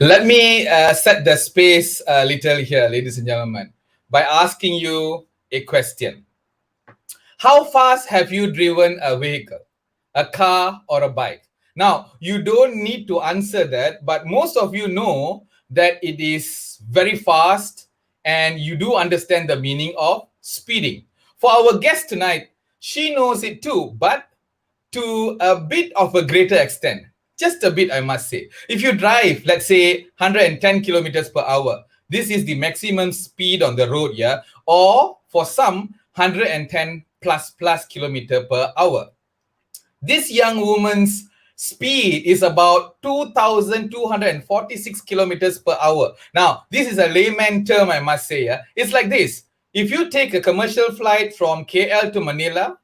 Let me set the space a little here, ladies and gentlemen, by asking you a question. How fast have you driven a vehicle, a car or a bike? Now, you don't need to answer that, but most of you know that it is very fast and you do understand the meaning of speeding. For our guest tonight, she knows it too, but to a bit of a greater extent. Just a bit, I must say. If you drive, let's say 110 kilometers per hour, this is the maximum speed on the road, yeah? Or for some, 110 plus kilometer per hour. This young woman's speed is about 2,246 kilometers per hour. Now, this is a layman term, I must say. Yeah? It's like this. If you take a commercial flight from KL to Manila,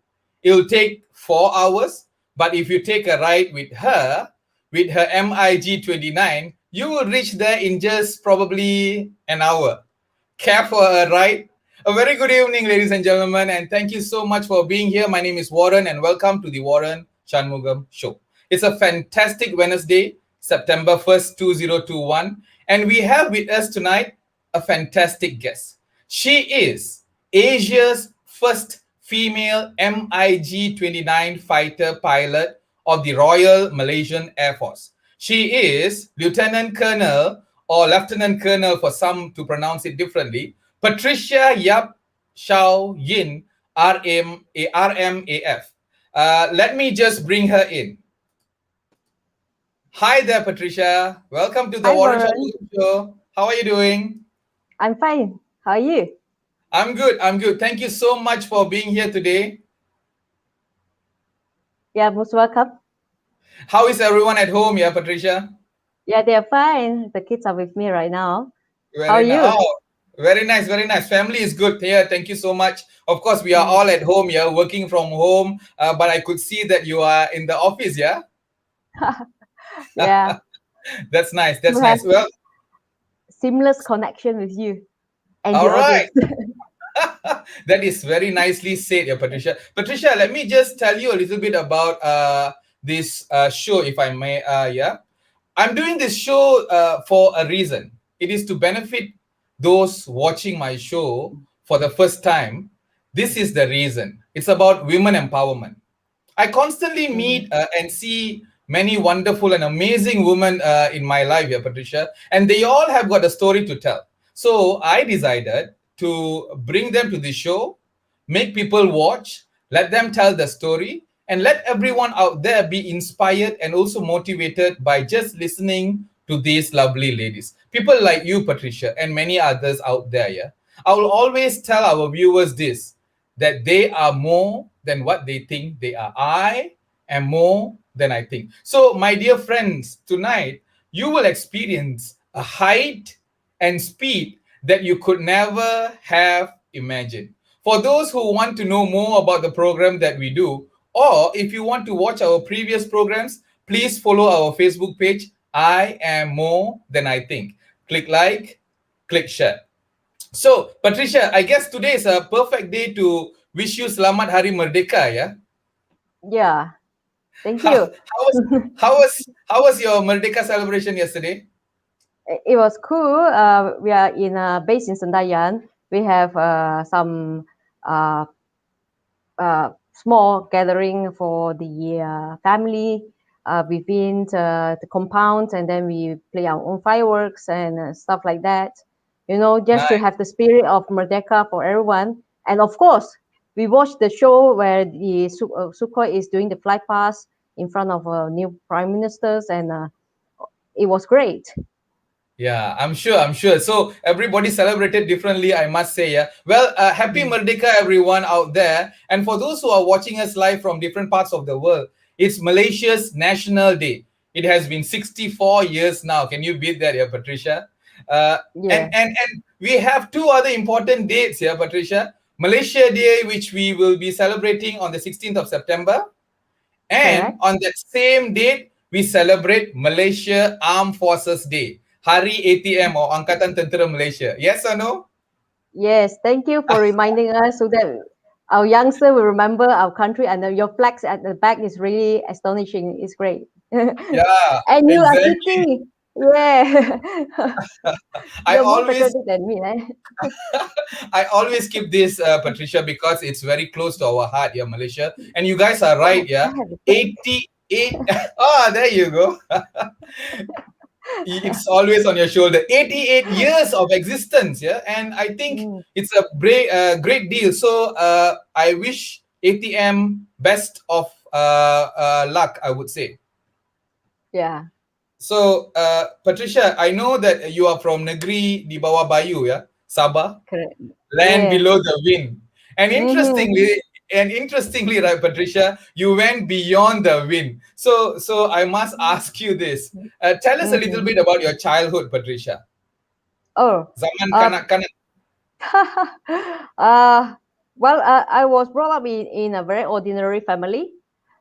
it will take 4 hours. But if you take a ride with her MiG-29, you will reach there in just probably an hour. Care for a ride? A very good evening, ladies and gentlemen, and thank you so much for being here. My name is Waran, and welcome to the Waran Shanmugam Show. It's a fantastic Wednesday, September 1st, 2021, and we have with us tonight a fantastic guest. She is Asia's first female MiG-29 fighter pilot of the Royal Malaysian Air Force. She is Lieutenant Colonel or Lieutenant Colonel for some to pronounce it differently, Patricia Yap Shao Yin, RMAF. Let me just bring her in. Hi there, Patricia. Welcome to the Waran Show. How are you doing? I'm fine. How are you? I'm good. Thank you so much for being here today. Yeah, most welcome. How is everyone at home, yeah, Patricia? Yeah, they're fine. The kids are with me right now. Very How are you? Oh, very nice. Family is good here. Thank you so much. Of course, we are all at home, yeah, working from home. But I could see that you are in the office, yeah? Yeah. That's nice. Well, seamless connection with you and all the right. audience. That is very nicely said, yeah, Patricia. Patricia, let me just tell you a little bit about this show, if I may. Yeah, I'm doing this show for a reason. It is to benefit those watching my show for the first time. This is the reason. It's about women empowerment. I constantly meet and see many wonderful and amazing women in my life here, Patricia, and they all have got a story to tell. So I decided to bring them to the show, make people watch, let them tell the story, and let everyone out there be inspired and also motivated by just listening to these lovely ladies. People like you, Patricia, and many others out there. Yeah, I will always tell our viewers this, that they are more than what they think they are. I am more than I think. So, my dear friends, tonight you will experience a height and speed that you could never have imagined. For those who want to know more about the program that we do, or if you want to watch our previous programs, please follow our Facebook page, I Am More Than I Think. Click like, click share. So, Patricia, I guess today is a perfect day to wish you Selamat Hari Merdeka, yeah? Yeah. Thank you. How was your Merdeka celebration yesterday? It was cool. We are in based in Sendayan. We have some small gathering for the family within the compound, and then we play our own fireworks and stuff like that. You know, just to have the spirit of Merdeka for everyone. And of course, we watched the show where the Sukhoi is doing the flight pass in front of new prime ministers, and it was great. Yeah, I'm sure. So everybody celebrated differently, I must say. Yeah. Well, happy Merdeka, everyone out there. And for those who are watching us live from different parts of the world, it's Malaysia's National Day. It has been 64 years now. Can you beat that, yeah, Patricia? Yeah. And we have two other important dates here, Patricia. Malaysia Day, which we will be celebrating on the 16th of September. And on that same date, we celebrate Malaysia Armed Forces Day. Hari ATM or Angkatan Tentera Malaysia. Yes or no? Yes, thank you for reminding us so that our youngster will remember our country, and your flags at the back is really astonishing. It's great. Yeah, And you are exactly. sitting Yeah. I You're more always patriotic than me, eh? I always keep this, Patricia, because it's very close to our heart here, Malaysia. And you guys are right, Oh, I yeah. have the same. 88. Ah, there you go. It's always on your shoulder. 88 years of existence, yeah. And I think Mm, it's a great deal. So I wish ATM best of luck, I would say. yeah, So, Patricia, I know that you are from Negeri di Bawah Bayu, yeah, Sabah, correct. land Yeah. below the wind. And Mm-hmm. interestingly, right, Patricia, you went beyond the wind. So I must ask you this. Tell us a little Mm-hmm. bit about your childhood, Patricia. Oh, Zaman uh, kanak-kanak. uh, well, I was brought up in a very ordinary family.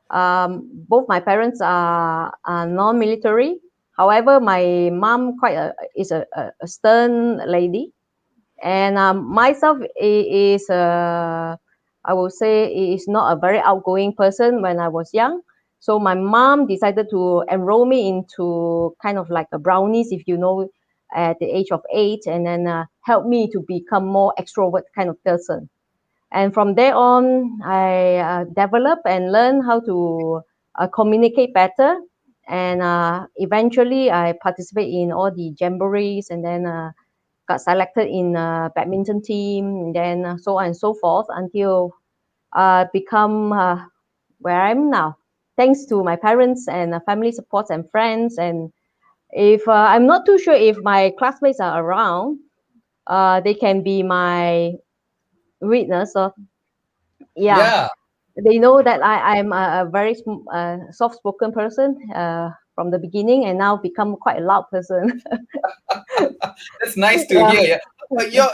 Both my parents are non-military. However, my mom is a stern lady, and myself is I would say is not a very outgoing person when I was young. So my mom decided to enroll me into kind of like a brownies, if you know, at the age of 8, and then help me to become more extrovert kind of person. And from there on, I develop and learn how to communicate better. And eventually, I participate in all the jamborees, and then got selected in a badminton team, and then so on and so forth until become where I'm now. Thanks to my parents and family support and friends. And if I'm not too sure if my classmates are around, they can be my witness. So yeah, Yeah, they know that I'm a very soft-spoken person from the beginning, and now become quite a loud person. that's nice to Yeah. hear. Yeah,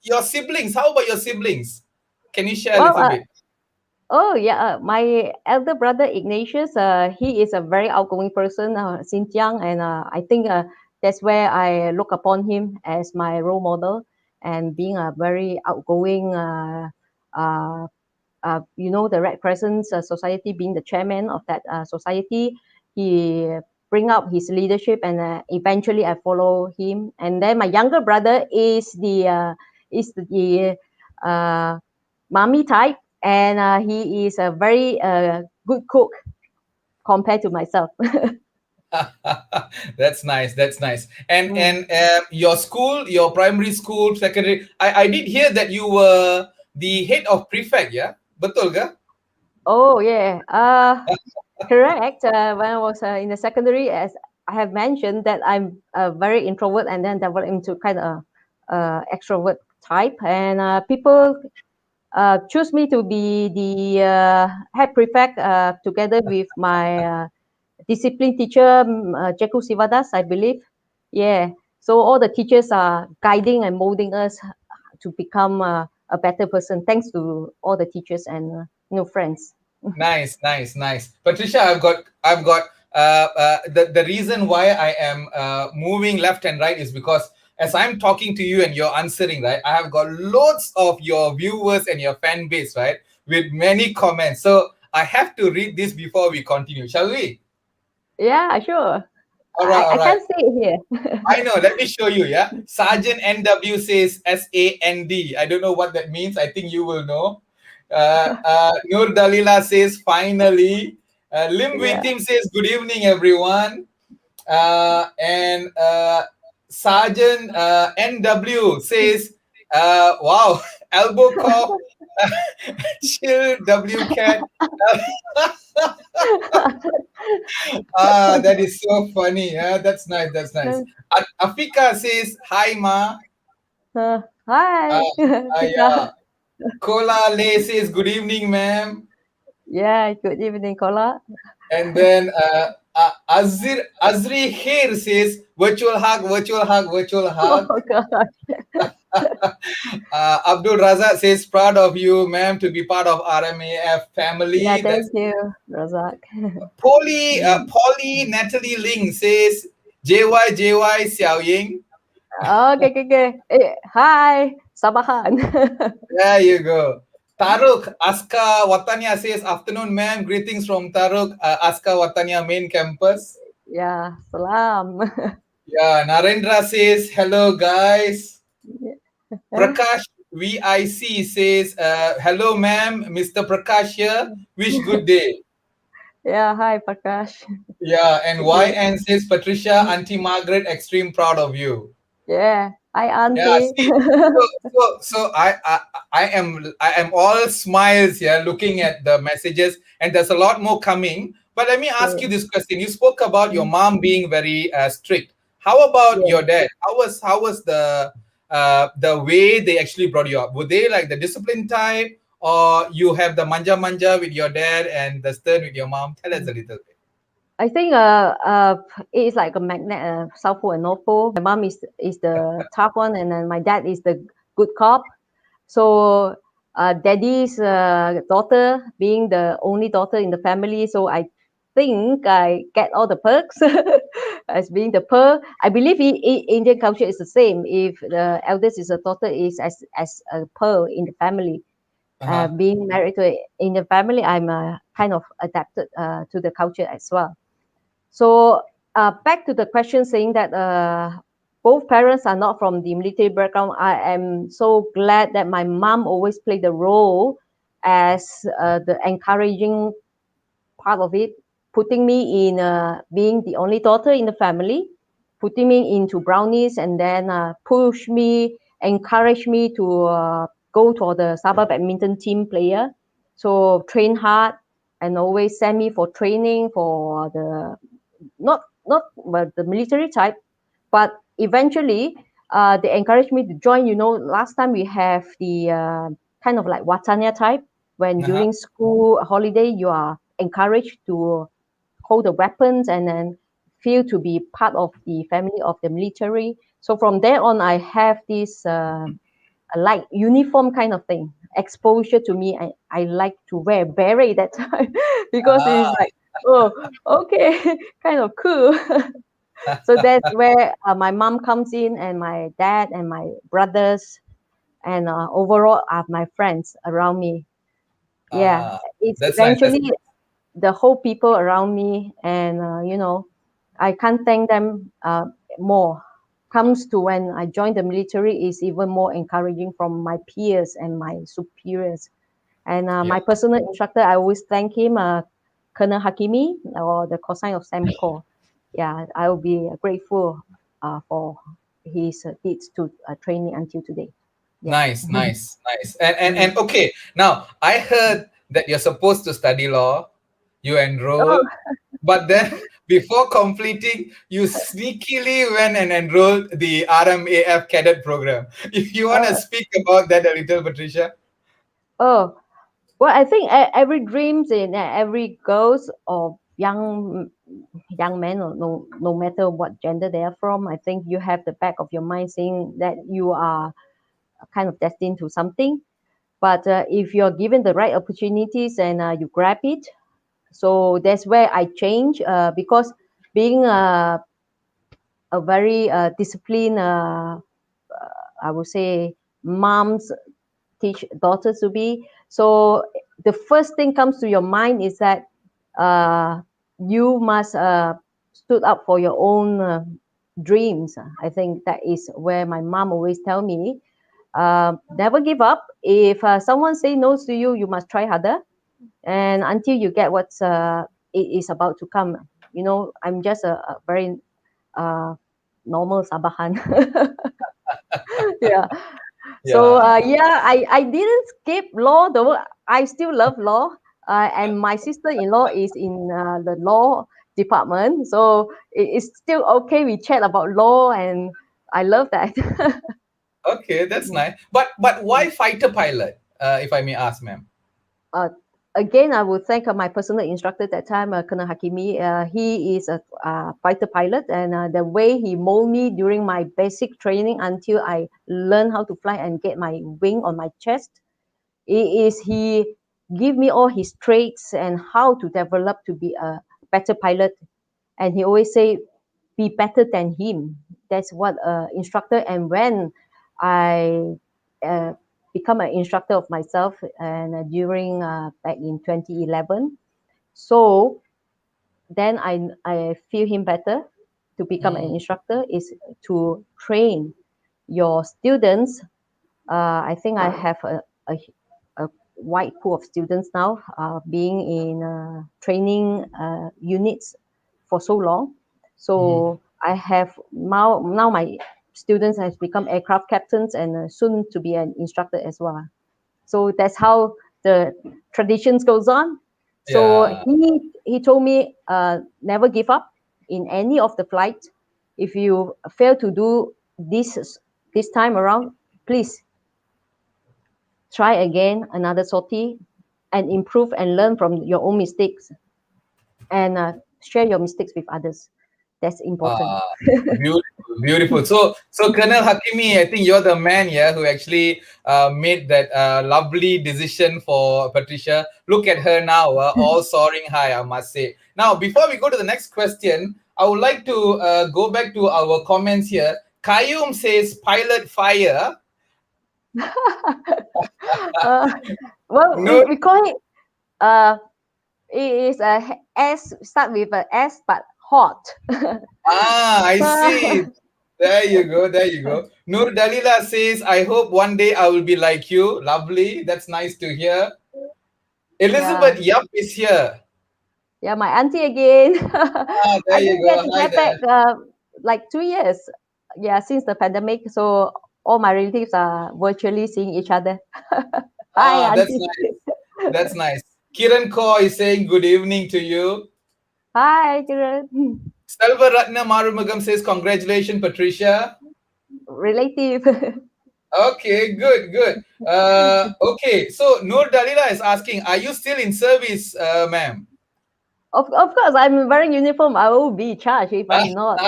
your siblings. How about your siblings? Can you share a Well, little bit? oh yeah, my elder brother Ignatius, he is a very outgoing person since young, and I think that's where I look upon him as my role model, and being a very outgoing, uh, the Red Crescent Society, being the chairman of that society, he bring up his leadership, and eventually I follow him. And then my younger brother is the uh, mommy type, and he is a very good cook compared to myself. That's nice. That's nice. And Mm. and your school, your primary school, secondary. I did hear that you were the head of prefect. Yeah, betul ke? Oh yeah, correct. When I was in the secondary, as I have mentioned, that I'm a very introvert, and then developed into kind of extrovert type, and people choose me to be the head prefect together with my discipline teacher, Jeku Sivadas, I believe. Yeah. So all the teachers are guiding and molding us to become a better person, thanks to all the teachers and friends. Nice, nice, nice. Patricia, I've got the reason why I am moving left and right is because as I'm talking to you and you're answering, right, I have got loads of your viewers and your fan base, right, with many comments. So I have to read this before we continue. Shall we? Yeah, sure. All right, all I right. can't see it here. I know. Let me show you. Yeah. Sergeant NW says SAND. I don't know what that means. I think you will know. Nur Dalila says finally. Lim Yeah. Witim says good evening, everyone. And Sergeant NW says, wow, elbow cough, chill, W cat. That is so funny. Yeah, that's nice. That's nice. Afika says, hi, Ma. Hi, Uh, yeah. Pika. Kola Le says, good evening, ma'am. Yeah, good evening, Kola. And then Azri Khair says, virtual hug, virtual hug, virtual hug. Oh God. Abdul Razak says, proud of you, ma'am, to be part of RMAF Yeah, family. That's thank you, Razak. Mm. Polly Natalie Ling says, JY, JY, Xiao Ying. Okay, okay, okay. Hi, Sabahan. There you go. Taruk Aska Watania says, afternoon, ma'am. Greetings from Taruk Aska Watania main campus. Yeah, salam. Yeah, Narendra says, hello, guys. Yeah, Prakash VIC says, hello, ma'am. Mr. Prakash here. Wish good day. yeah. Hi, Prakash. Yeah, and Good day. YN says, Patricia, Auntie Margaret, extreme proud of you. Yeah. Hi, Yeah, Auntie. see, so I am all smiles here looking at the messages, and there's a lot more coming. But let me ask you Yeah. this question: you spoke about your Mm, mom being very strict. How about yeah. your dad? How was the way they actually brought you up? Were they like the discipline type, or you have the manja manja with your dad and the stern with your mom? Tell us a little bit. I think it is like a magnet, South Pole and North Pole. My mom is the tough one, and then my dad is the good cop. So daddy's daughter, being the only daughter in the family, so I think I get all the perks as being the pearl. I believe Indian culture is the same. If the eldest is a daughter, is as a pearl in the family. Uh huh. Being married to in the family, I'm kind of adapted to the culture as well. So back to the question saying that both parents are not from the military background. I am so glad that my mom always played the role as the encouraging part of it, putting me in being the only daughter in the family, putting me into brownies, and then push me, encourage me to go to the Sabah badminton team player. So train hard and always send me for training for the not well, the military type, but eventually they encouraged me to join. Last time we have the kind of like Watania type, when Uh huh. during school holiday you are encouraged to hold the weapons and then feel to be part of the family of the military. So from there on, I have this like uniform kind of thing exposure to me. I like to wear beret that time because it's Ah. like, oh, okay, kind of cool. So that's where my mom comes in, and my dad and my brothers, and overall my friends around me. Yeah, Ah. it's That's nice. That's eventually the whole people around me, and I can't thank them more. Comes to when I joined the military is even more encouraging from my peers and my superiors. And yeah. my personal instructor, I always thank him, Colonel Hakimi, or the cosine of Samco. Yeah, I will be grateful for his deeds to train me until today. Yeah. Nice, nice, nice. And Mm. okay, now I heard that you're supposed to study law, you Oh, enroll, but then before completing, you sneakily went and enrolled the RMAF cadet program. If you want to uh, speak about that a little, Patricia. oh, well, I think every dreams in every girls or young men, or no matter what gender they are from, I think you have the back of your mind saying that you are kind of destined to something. But if you're given the right opportunities and you grab it, so that's where I change because being a very disciplined, I would say, moms teach daughters to be. So the first thing comes to your mind is that uh, you must stood up for your own dreams. I think that is where my mom always tell me, never give up. If someone say no to you, you must try harder, and until you get what's it is about to come. I'm just a very uh, normal Sabahan. Yeah. So Yeah. yeah, I didn't skip law though. I still love law. And my sister-in-law is in the law department, so it's still okay. We chat about law, and I love that. Okay, that's nice. But why fighter pilot? If I may ask, ma'am. uh, Again, I would thank my personal instructor at that time, Colonel Hakimi. He is a fighter pilot, and the way he molded me during my basic training until I learned how to fly and get my wing on my chest, he give me all his traits and how to develop to be a better pilot. And he always say, be better than him. That's what instructor. And when I uh, become an instructor of myself, and during back in 2011, so then I feel him better. to become an Mm, instructor is to train your students. I think I have a wide pool of students now, being in training units for so long. mhm. So I have now my students has become aircraft captains and soon to be an instructor as well. So that's how the traditions goes on. So Yeah. he told me, never give up in any of the flight. If you fail to do this time around, please try again another sortie and improve and learn from your own mistakes, and share your mistakes with others. That's important. Ah, beautiful, beautiful. So Colonel Hakimi, I think you're the man, yeah, who actually made that lovely decision for Patricia. Look at her now, all soaring high, I must say. Now, before we go to the next question, I would like to go back to our comments here. Kayum says pilot fire. uh, well, No, we call it, uh, it is a S, start with a S, but hot. I So, see. There you go. There you go. Nur Dalila says, I hope one day I will be like you. Lovely. That's nice to hear. yeah, Elizabeth Yup is here. yeah, my auntie again. Ah, there I you didn't go. Hi get back there. like 2 years. Yeah, since the pandemic. So all my relatives are virtually seeing each other. Hi, Ah, that's auntie. nice. That's nice. Kiran Kaur is saying good evening to you. Hi, Kiran. Selva Ratna Marumagam says congratulations, Patricia. Relative. Okay, good, good. Okay, so Nur Dalila is asking, are you still in service, ma'am? Of course, I'm wearing uniform. I will be charged if I'm not.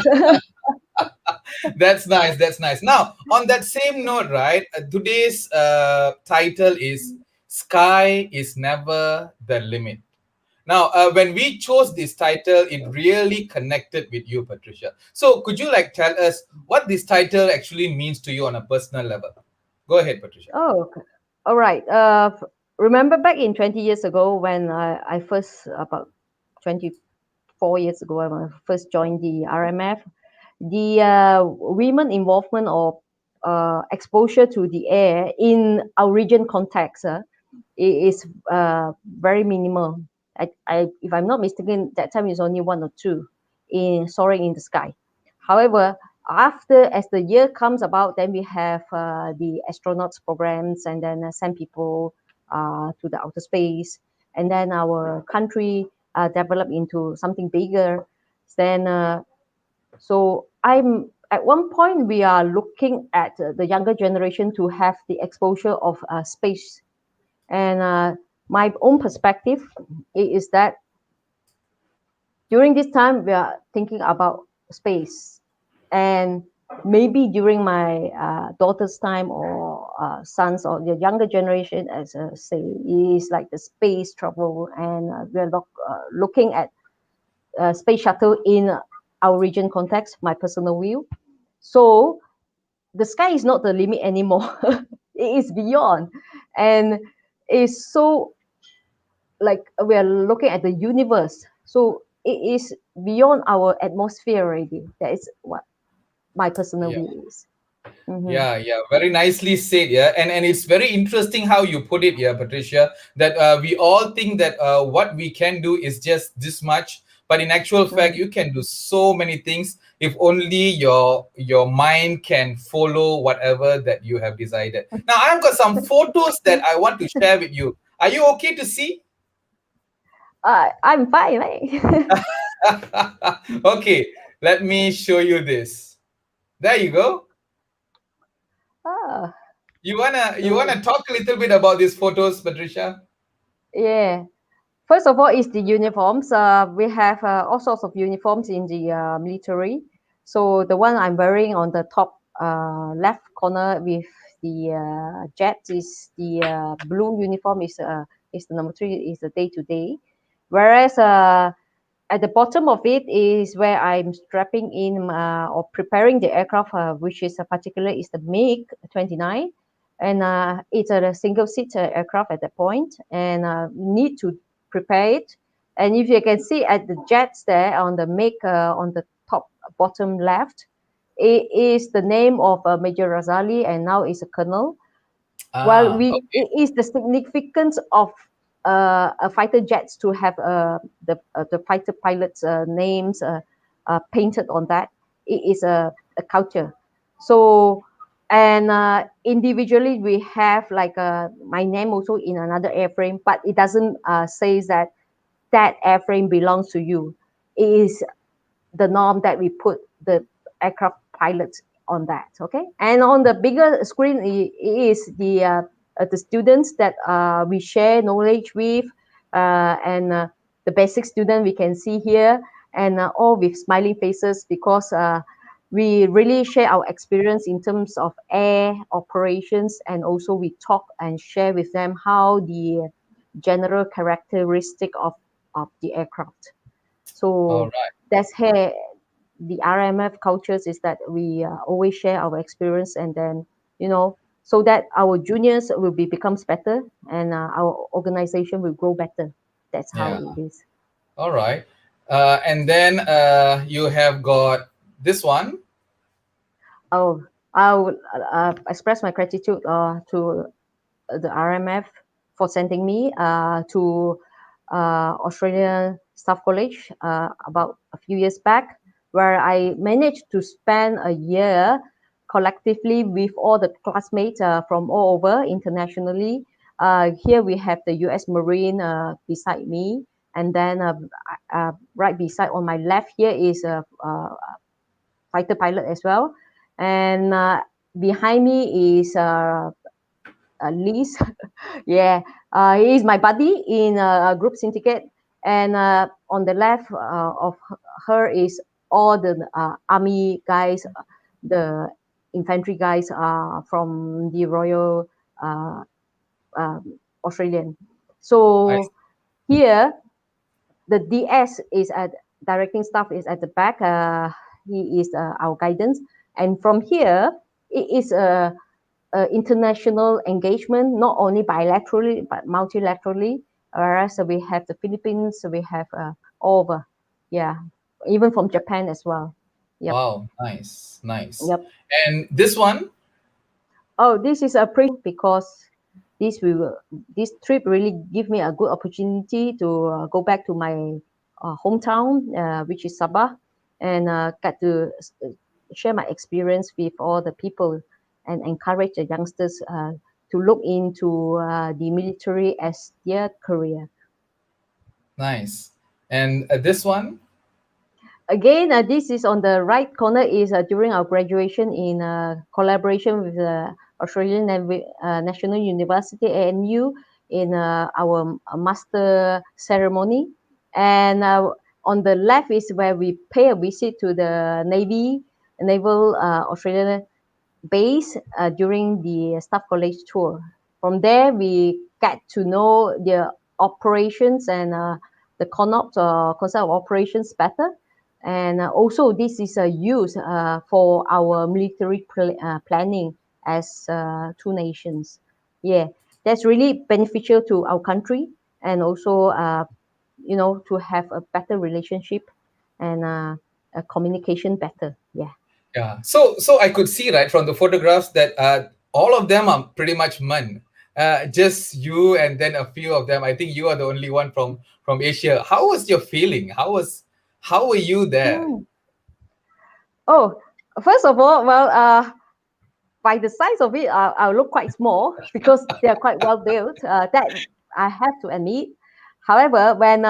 That's nice. That's nice. Now, on that same note, right? Today's title is "Sky is Never the Limit." Now, when we chose this title, it really connected with you, Patricia. So, could you like tell us what this title actually means to you on a personal level? Go ahead, Patricia. Oh, okay. All right. Remember back in 20 years ago when I first, about 24 years ago, when I first joined the RMF, the women involvement or exposure to the air in our region context is very minimal. If I'm not mistaken, that time is only one or two in soaring in the sky. However, after as the year comes about, then we have the astronauts programs, and then send people to the outer space, and then our country develop into something bigger. Then so I'm at one point we are looking at the younger generation to have the exposure of space, and my own perspective is that during this time we are thinking about space, and maybe during my daughter's time or sons or the younger generation, as say, is like the space travel, and we're looking at space shuttle in our region context, my personal view. So the sky is not the limit anymore. It is beyond, and it's so like we are looking at the universe. So it is beyond our atmosphere already. That is what my personal Yeah. view is. Mm-hmm. Yeah, yeah, very nicely said. Yeah, and it's very interesting how you put it, yeah, Patricia. That we all think that what we can do is just this much, but in actual fact, Mm. you can do so many things if only your mind can follow whatever that you have decided. Now, I've got some photos that I want to share with you. Are you okay to see? I'm fine, right? Okay, let me show you this. There you go. Ah, You wanna so talk a little bit about these photos, Patricia? yeah. First of all, is the uniforms. We have all sorts of uniforms in the military. So the one I'm wearing on the top left corner with the jet is the blue uniform, is the number three, is the day to day. Whereas at the bottom of it is where I'm strapping in or preparing the aircraft, which is a particular is the MiG 29, and it's a single seat aircraft at that point, and need to prepare it. And if you can see at the jets there on the MiG on the top bottom left, it is the name of Major Razali, and now is a colonel. Well, we Okay. it is the significance of a fighter jets to have the fighter pilots' names painted on that. It is a culture. So, and individually we have like my name also in another airframe, but it doesn't say that that airframe belongs to you. It is the norm that we put the aircraft pilots on that. Okay, and on the bigger screen is the students that we share knowledge with, and the basic student we can see here, and all with smiling faces because we really share our experience in terms of air operations, and also we talk and share with them how the general characteristic of the aircraft. All So right. that's here the RMF cultures is that we always share our experience, and then so that our juniors will becomes better, and our organization will grow better. That's how Yeah. it is. All right. And then you have got this one. Oh, I would express my gratitude to the RMF for sending me to Australian Staff College about a few years back, where I managed to spend a year collectively with all the classmates from all over internationally. Here we have the U.S. Marine beside me, and then right beside on my left here is a fighter pilot as well, and behind me is Liz. Yeah, he is my buddy in a group syndicate, and on the left of her is all the army guys, the infantry guys from the Royal uh, Australian. I So here the DS is at directing staff is at the back. He is our guidance, and from here it is a international engagement, not only bilaterally but multilaterally. Whereas we have the Philippines, we have all over, yeah, even from Japan as well. Yep, Wow, nice, nice. yep. And this one. Oh, this is a pretty because this will this trip really give me a good opportunity to go back to my hometown, which is Sabah, and get to share my experience with all the people and encourage the youngsters to look into the military as their career. Nice. And this one. Again, this is on the right corner is during our graduation in collaboration with the Australian National University ANU in our master ceremony. And on the left is where we pay a visit to the Naval Australian base during the staff college tour. From there, we get to know the operations and the concept of operations better. And also, this is a use for our military planning as two nations. Yeah, that's really beneficial to our country, and also, to have a better relationship and a communication better. Yeah. Yeah. So I could see right from the photographs that all of them are pretty much men. Just you and then a few of them. I think you are the only one from Asia. How was your feeling? How were you there? Mm. Oh, first of all, well, by the size of it, I'll look quite small because they are quite well built. That I have to admit. However, when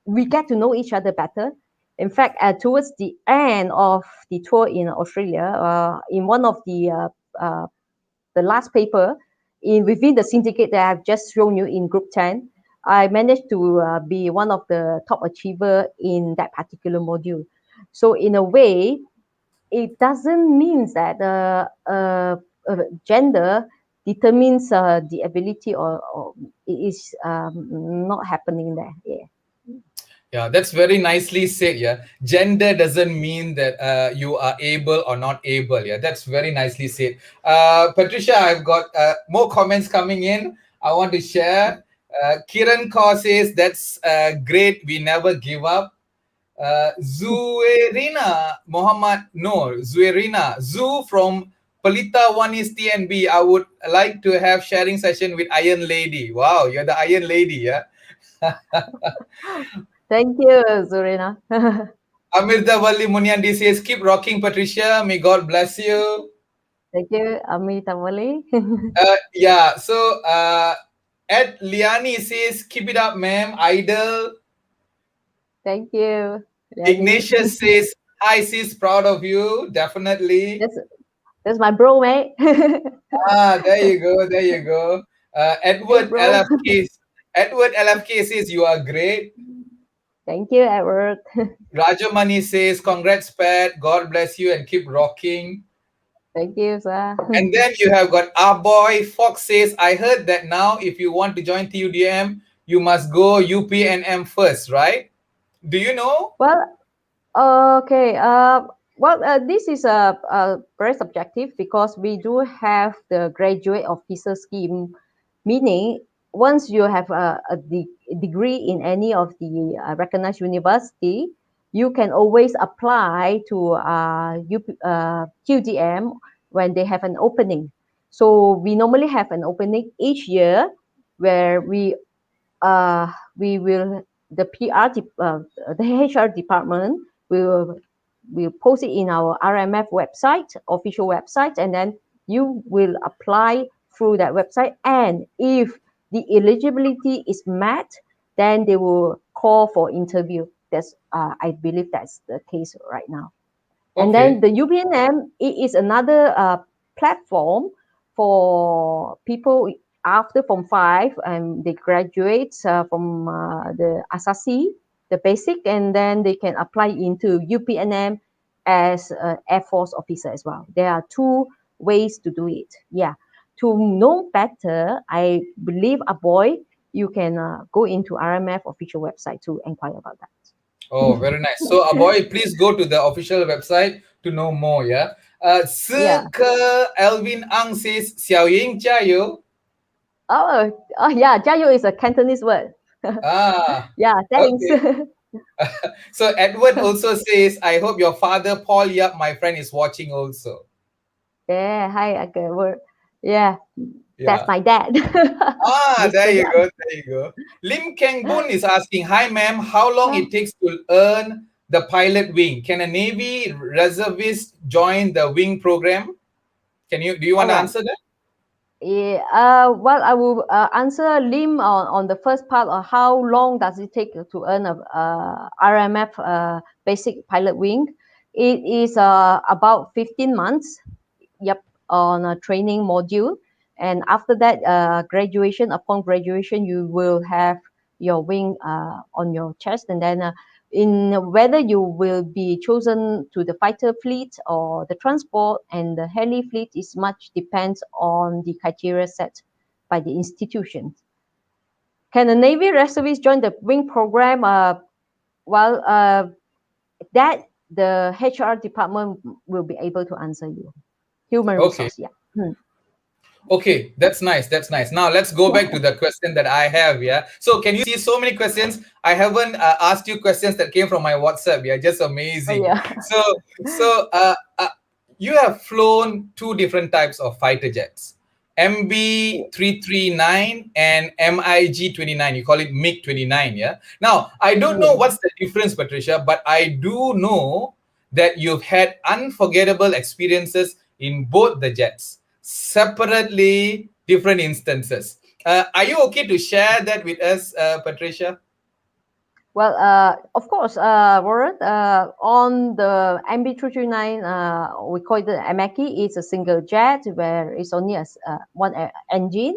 we get to know each other better, in fact, towards the end of the tour in Australia, in one of the last paper in within the syndicate that I've just shown you in Group 10, I managed to be one of the top achiever in that particular module. So in a way, it doesn't mean that gender determines the ability, or it is not happening there. Yeah. Yeah, that's very nicely said. Yeah, gender doesn't mean that you are able or not able. Yeah, that's very nicely said. Patricia, I've got more comments coming in. I want to share. Kiran Kaur says that's great. We never give up. Zuerina Muhammad Noor, Zuerina, Zu from Pelita One is TNB. I would like to have sharing session with Iron Lady. Wow, you're the Iron Lady, yeah? Thank you, Zurina. Amirda Wali Munyandi says, keep rocking, Patricia. May God bless you. Thank you, Amita Wali. Yeah, so Ed Liani says, keep it up, ma'am. Idol. Thank you, Yani. Ignatius says, hi, sis, proud of you. Definitely. That's that's my bro, mate. Ah, there you go. There you go. Hey, Edward bro. LFK. Edward LFK says, you are great. Thank you, Edward. Rajamani says, congrats, Pat. God bless you and keep rocking. Thank you, sir. And then you have got our boy Fox says, I heard that now if you want to join TUDM, you must go UPNM first, right? Do you know? Well, okay. This is very subjective because we do have the graduate officer scheme, meaning once you have degree in any of the recognized university, you can always apply to QDM when they have an opening. So we normally have an opening each year where we will the the HR department will post it in our RMF website, official website, and then you will apply through that website. And if the eligibility is met, then they will call for interview. That's I believe that's the case right now. And then Okay. the UPNM is another platform for people after Form 5 and they graduate from the Asasi, the basic, and then they can apply into UPNM as an Air Force officer as well. There are two ways to do it. Yeah. To know better, I believe a boy, you can go into RMF official website to inquire about that. Oh, very nice. So, boy, please go to the official website to know more, yeah? Yeah. Elvin Ang says, Xiao Ying Jia Yo. Oh yeah, Jiayu is a Cantonese word. Ah, Yeah, thanks. okay. So, Edward also says, I hope your father, Paul Yap, my friend, is watching also. Yeah, hi, okay, yeah, that's Yeah. my dad, Ah, there Mr. you Yap. go. There you go. Lim Keng Boon is asking, hi, ma'am, how long it takes to earn the pilot wing? Can a Navy reservist join the wing program? Do you All want to right. answer that? Yeah, well, I will answer Lim on the first part of how long does it take to earn a RMF basic pilot wing. It is about 15 months. Yep, on a training module. And after that, upon graduation, you will have your wing on your chest. And then in whether you will be chosen to the fighter fleet or the transport and the heli fleet is much depends on the criteria set by the institution. Can a Navy reservist join the wing program? Well, that the HR department will be able to answer you. Human Okay. resource, yeah. Hmm. Okay, that's nice. That's nice. Now let's go back to the question that I have. Yeah. So can you see so many questions? I haven't asked you questions that came from my WhatsApp. Yeah, just Oh amazing. yeah. So you have flown two different types of fighter jets, MB339 and MiG 29. You call it MiG 29. Yeah. Now I don't know Yeah. what's the difference, Patricia, but I do know that you've had unforgettable experiences in both the jets separately, different instances. Are you okay to share that with us, Patricia? Well, of course, Warren, on the MB339, we call it the Amaki. It's a single jet where it's only one engine.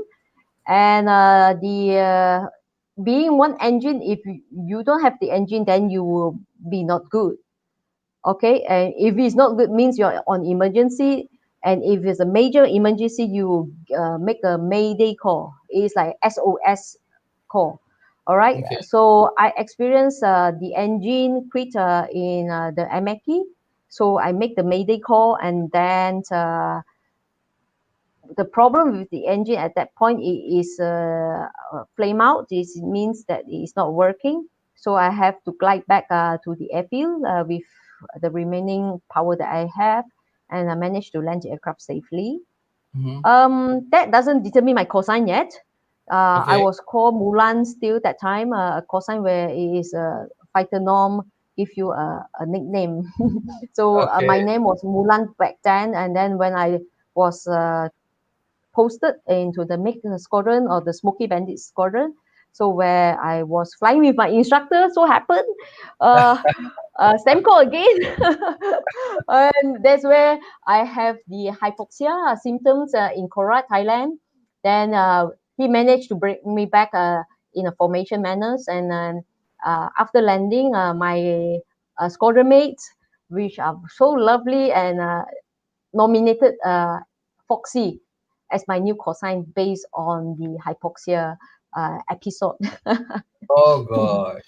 And the being one engine, if you don't have the engine, then you will be not good. Okay, and if it's not good means you're on emergency, and if it's a major emergency you make a mayday call. It's like SOS call. All right, Okay. so I experienced the engine quit in the Amaki, so I make the mayday call, and then the problem with the engine at that point is flame out. This means that it's not working. So I have to glide back to the airfield with the remaining power that I have, and I managed to land the aircraft safely. Mhm. That doesn't determine my call sign yet. I Okay. was called Mulan still that time, a call sign where it is a fighter norm, give you a nickname. So Okay. my name was Mulan back then, and then when I was posted into the MiG squadron or the Smoky Bandit squadron. So where I was flying with my instructor, so happened, uh, Semco again, and that's where I have the hypoxia symptoms in Korat, Thailand. Then he managed to bring me back in a formation manners, and then after landing, my squadron mates, which are so lovely and nominated Foxy as my new cosine based on the hypoxia episode. Oh gosh.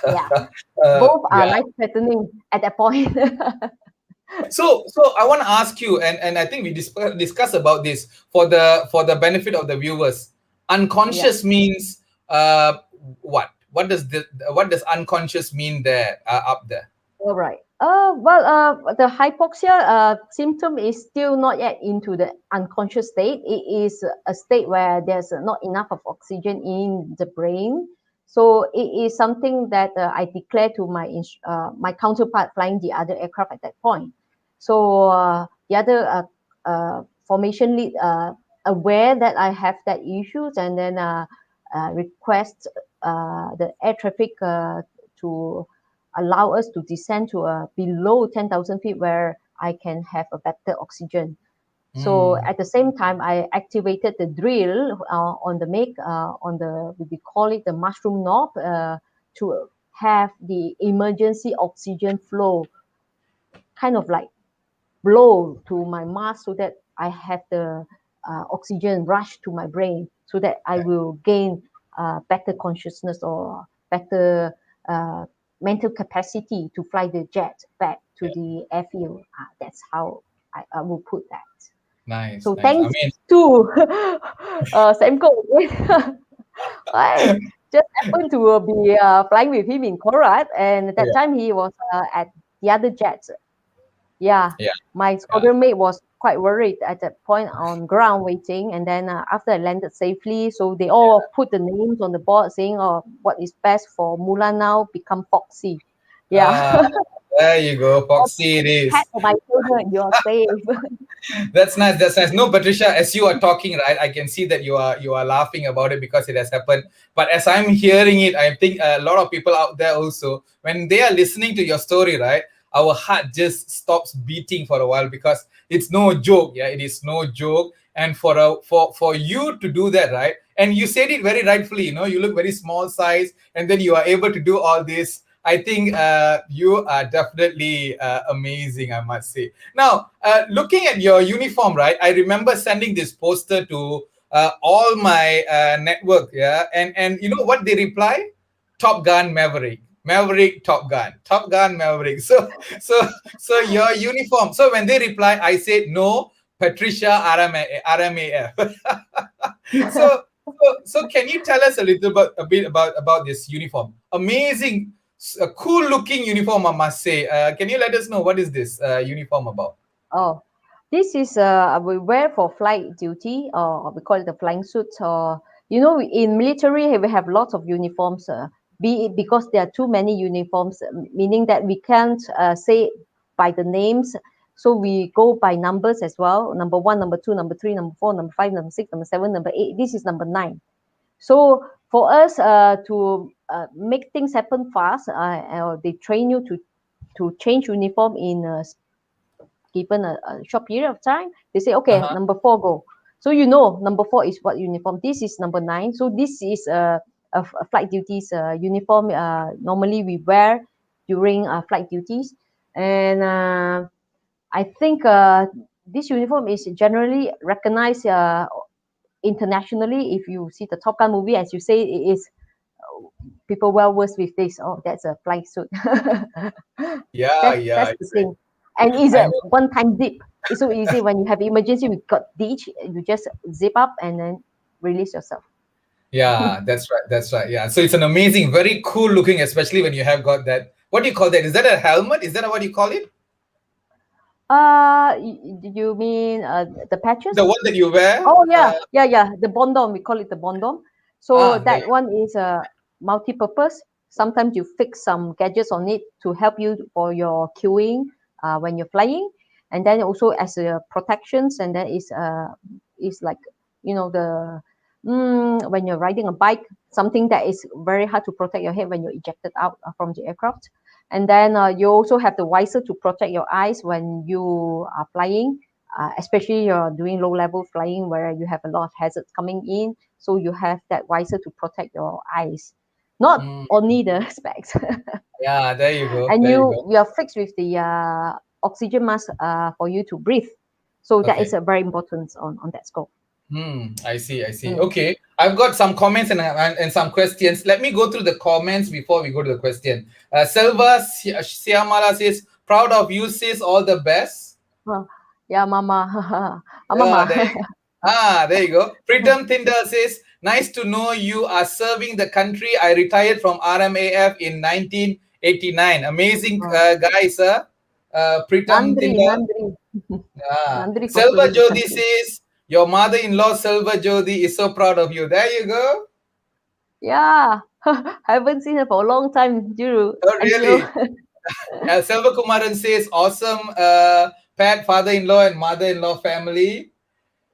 Yeah, both are Yeah. life threatening at that point. So I want to ask you, and I think we discuss about this for the benefit of the viewers. Yeah. Unconscious means what? What does unconscious mean there up there? All right. The hypoxia symptom is still not yet into the unconscious state. It is a state where there's not enough of oxygen in the brain. So it is something that I declare to my counterpart flying the other aircraft at that point. So the other formation lead aware that I have that issues, and then request the air traffic to allow us to descend to below 10,000 feet where I can have a better oxygen. So Mm. at the same time, I activated the drill on the make on the we call it the mushroom knob to have the emergency oxygen flow kind of like blow to my mask so that I have the oxygen rush to my brain so that I will gain better consciousness or better uh, mental capacity to fly the jet back to Yeah. the airfield. That's how I will put that. Nice, So nice. I thanks mean, to Semco, I just happened to be flying with him in Korat, and at that yeah, time he was at the other jet. Yeah, yeah, my yeah. squadron mate was quite worried at that point on ground waiting, and then after I landed safely, so they all put the names on the board saying, "Oh, what is best for Mulan now become Foxy." Yeah, Ah, there you go, or Foxy. It pat is. on my shoulder, you're safe. That's nice. That's nice. No, Patricia, as you are talking, right, I can see that you are laughing about it because it has happened. But as I'm hearing it, I think a lot of people out there also, when they are listening to your story, right, our heart just stops beating for a while because it's no joke. Yeah, it is no joke. And for you to do that, right, and you said it very rightfully. You look very small size, and then you are able to do all this. I think you are definitely amazing, I must say. Now, looking at your uniform, right? I remember sending this poster to all my network, yeah, and you know what they reply? Top Gun Maverick, Maverick Top Gun, Top Gun Maverick. So your uniform. So when they reply, I said no, Patricia RMAF. So can you tell us a bit about this uniform? Amazing, a cool looking uniform, I must say. Can you let us know what is this uniform about? Oh, this is we wear for flight duty, or we call it the flying suit. Or in military we have lots of uniforms. Be it because there are too many uniforms, meaning that we can't say by the names. So we go by numbers as well. Number one, number two, number three, number four, number five, number six, number seven, number eight. This is number nine. So for us to make things happen fast, they train you to change uniform in given a short period of time. They say, okay, Uh-huh. number four go. So number four is what uniform. This is number nine. So this is a flight duties uniform. Normally we wear during flight duties, and I think this uniform is generally recognized internationally. If you see the Top Gun movie, as you say, it is people well versed with this. Oh, that's a flight suit. Yeah, That's yeah, the it's thing, and it's I a know. one-time zip. It's so easy when you have emergency. We got ditch, you just zip up and then release yourself. Yeah, that's right. That's right. Yeah. So it's an amazing, very cool looking, especially when you have got that. What do you call that? Is that a helmet? Is that what you call it? You mean the The patches? one that you wear? Oh yeah, yeah, yeah. The bondom, we call it the bondom. So There that one is a multi-purpose. Sometimes you fix some gadgets on it to help you for your queuing when you're flying, and then also as a protections. And then is like the when you're riding a bike, something that is very hard to protect your head when you're ejected out from the aircraft. And then you also have the visor to protect your eyes when you are flying, especially you're doing low level flying where you have a lot of hazards coming in. So you have that visor to protect your eyes, not mm, only the specs. yeah, there you go. And There you go. you are fixed with the oxygen mask for you to breathe. So that is Okay. a very important on that scope. I see. I see. Mm. Okay. I've got some comments and some questions. Let me go through the comments before we go to the question. Selva Siamala says, proud of you, sis. All the best. Oh, yeah, mama. Yeah, Mama. there you go. Pritam Tindal says, nice to know you are serving the country. I retired from RMAF in 1989. Amazing Oh, guy, sir. Pritam Nandri, Tindal. Nandri. Nandri for Selva serving the Jodi country. says, your mother-in-law, Selva Jodi, is so proud of you. There you go. Yeah. Haven't seen her for a long time, Juru. Oh, And really? Selva Kumaran says, awesome Pat, father-in-law and mother-in-law family.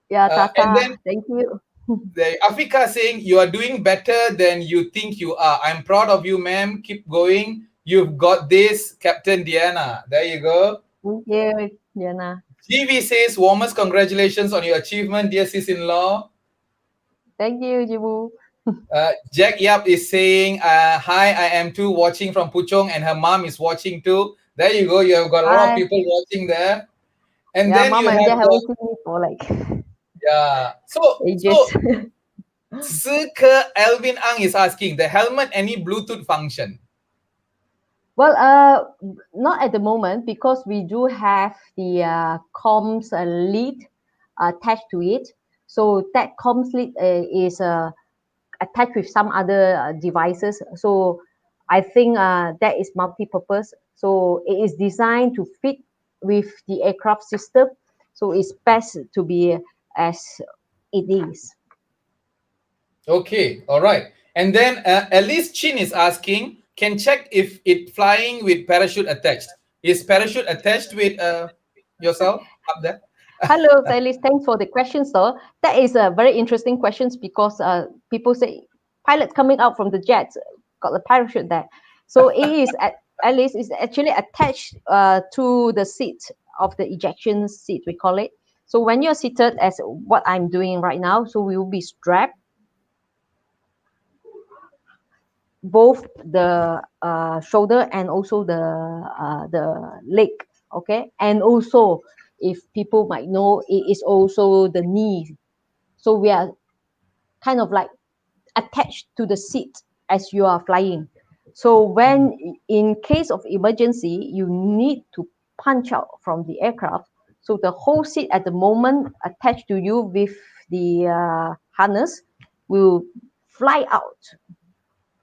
yeah, And then Tata. Thank you. Afika saying, you are doing better than you think you are. I'm proud of you, ma'am. Keep going. You've got this, Captain Diana. There you go. Thank you, Diana. GV says, warmest congratulations on your achievement, dear sis-in-law. Thank you, Jibu. Jack Yap is saying, hi, I am too watching from Puchong and her mom is watching too. There you go. You have got a lot of Hi. people watching there. And Yeah, then you mom and have dad the, haven't seen me for like yeah. ages. Zike Elvin Ang is asking, the helmet any Bluetooth function? Well, not at the moment because we do have the comms lead attached to it. So that comms lead is attached with some other devices. So I think that is multi-purpose. So it is designed to fit with the aircraft system. So it's best to be as it is. Okay, all right. And then Elise Chin is asking, can check if it flying with parachute attached. Is parachute attached with yourself up there? Hello, Alice. Thanks for the questions, though. That is a very interesting questions because people say pilots coming out from the jets got the parachute there. So it is at least is actually attached to the seat of the ejection seat, we call it. So when you're seated, as what I'm doing right now, so we will be strapped both the shoulder and also the leg. Okay, and also if people might know, it is also the knee. So we are kind of like attached to the seat as you are flying. So when in case of emergency, you need to punch out from the aircraft. So the whole seat at the moment attached to you with the harness will fly out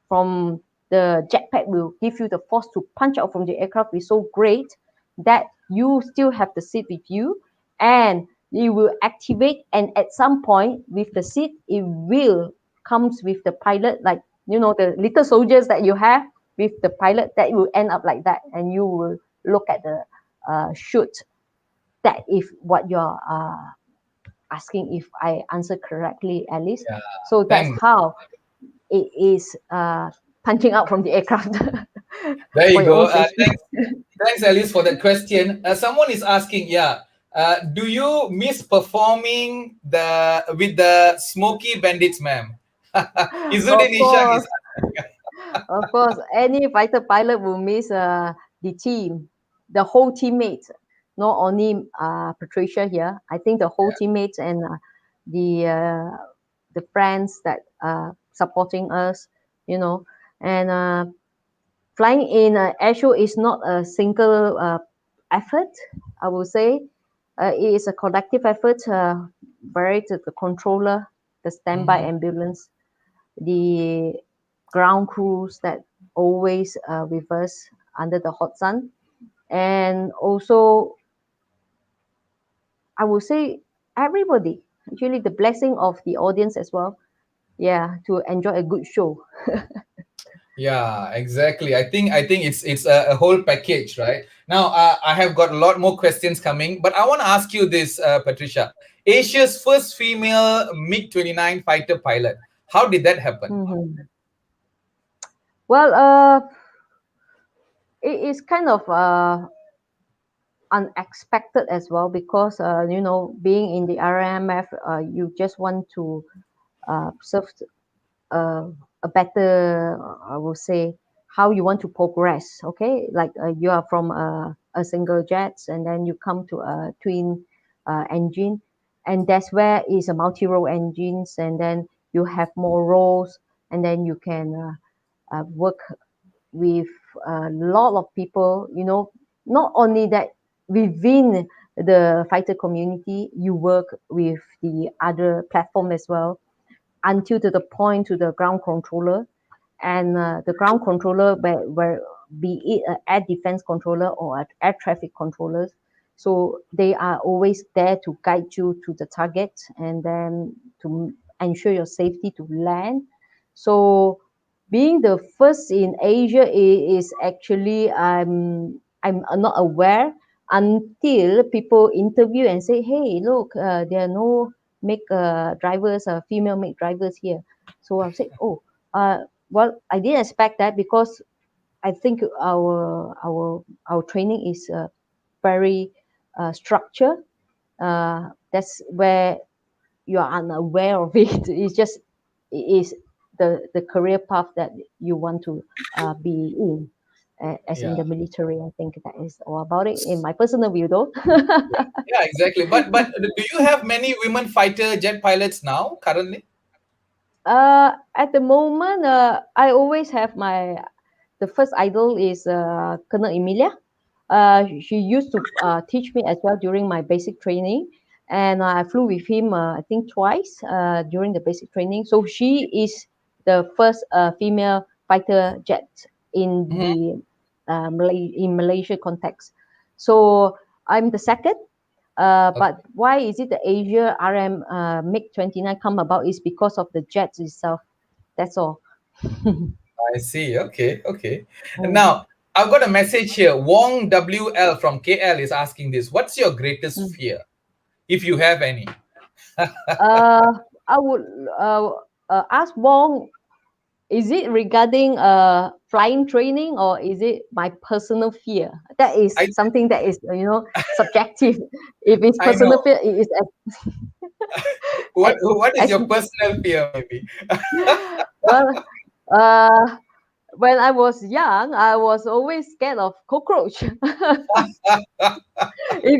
from the jetpack, will give you the force to punch out from the aircraft is so great that you still have the seat with you, and it will activate, and at some point with the seat it will comes with the pilot, like the little soldiers that you have with the pilot, that will end up like that, and you will look at the shoot. That if what you're asking, if I answer correctly, Alice. Yeah, So that's thanks. how it is punching out from the aircraft There for you your go. own safety. Thanks, Alice, for that question. Someone is asking, yeah, do you miss performing the with the Smoky Bandits, ma'am? Of Izzuddin Ishak is course, of course, any fighter pilot will miss the team, the whole teammates, not only Patricia here. I think the whole teammates and the uh, the friends that supporting us, you know, and flying in air show is not a single effort, I will say. It is a collective effort, vary to the controller, the standby Mhm. ambulance. the ground crews that always with us under the hot sun, and also I would say everybody, actually the blessing of the audience as well. Yeah, to enjoy a good show. Yeah, exactly. I think it's a whole package, right? Now, I have got a lot more questions coming, but I want to ask you this, Patricia. Asia's first female MiG-29 fighter pilot. How did that happen? Mhm. Well, it is kind of unexpected as well because being in the RMF, you just want to serve uh, a better, I will say, how you want to progress. Okay, like you are from a single jets, and then you come to a twin engine, and that's where is a multi-role engines, and then you have more roles, and then you can work with a lot of people. Not only that, within the fighter community, you work with the other platform as well, until to the point to the ground controller, and the ground controller, where be it an air defense controller or an air traffic controllers, so they are always there to guide you to the target, and then to ensure your safety to land. So being the first in Asia is actually, I'm not aware until people interview and say, hey, look, there are no make drivers, female make drivers here. So I'll say, oh, well, I didn't expect that because I think our training is very structured. That's where you are unaware of it. It's just it is the career path that you want to be in. As in Yeah, the military, I think that is all about it. In my personal view, though. yeah, yeah, exactly. But do you have many women fighter jet pilots now currently? At the moment, I always have the first idol is Colonel Emilia. She used to teach me as well during my basic training, and I flew with him, I think twice during the basic training. So she is the first female fighter jet in Mhm. the in Malaysia context. So I'm the second. But Okay, why is it the Asia RM MiG-29 come about is because of the jets itself. That's all. I see. Okay, okay. Mm, Now, I've got a message here. Wong WL from KL is asking this. What's your greatest mm. fear, if you have any? Uh, I would ask Wong, is it regarding flying training, or is it my personal fear? That is I something that is subjective. If it's I know. personal fear, it is What is as your personal fear, maybe? well. Uh, when I was young, I was always scared of cockroach. If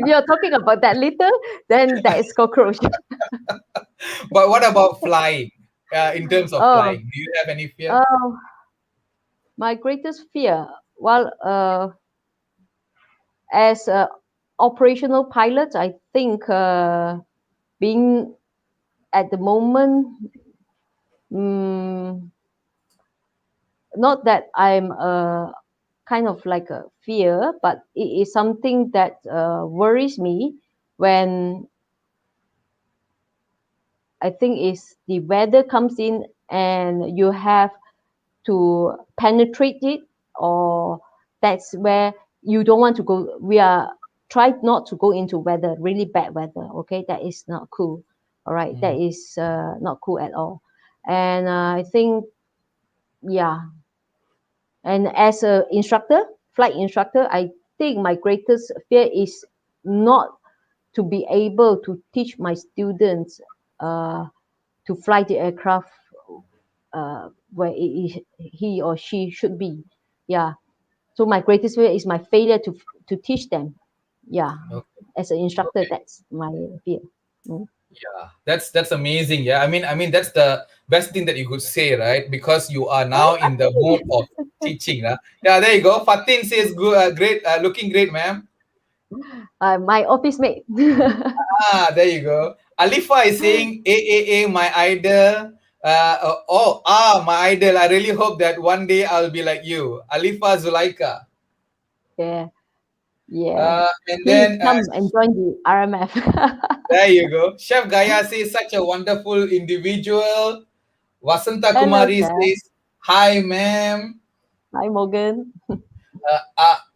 you're talking about that little, then that is cockroach. But what about flying? In terms of Oh, flying, do you have any fear? uh, my greatest fear. Well, as a operational pilot, I think being at the moment, mm, not that I'm kind of like a fear, but it is something that worries me when I think is the weather comes in and you have to penetrate it, or that's where you don't want to go. We are try not to go into weather, really bad weather. Okay, that is not cool. All right, that Mm, is not cool at all. And I think, yeah. And as a instructor, flight instructor, I think my greatest fear is not to be able to teach my students to fly the aircraft where he or she should be. Yeah. So my greatest fear is my failure to teach them. Yeah. okay, As an instructor, okay. that's my fear. Mm. Yeah, that's amazing. Yeah, I mean that's the best thing that you could say, right? Because you are now in the mode of teaching. Yeah, there you go. Fatin says, "Good, great, looking great, ma'am." My office mate. There you go. Alifa is saying, "AAA, my idol." My idol. I really hope that one day I'll be like you, Alifa Zulaika. Yeah, yeah. And Please then come and join the RMF. there you go. Chef Gaya says such a wonderful individual. Vasanta Hello, Kumari Chef. says hi, ma'am. Hi, Morgan.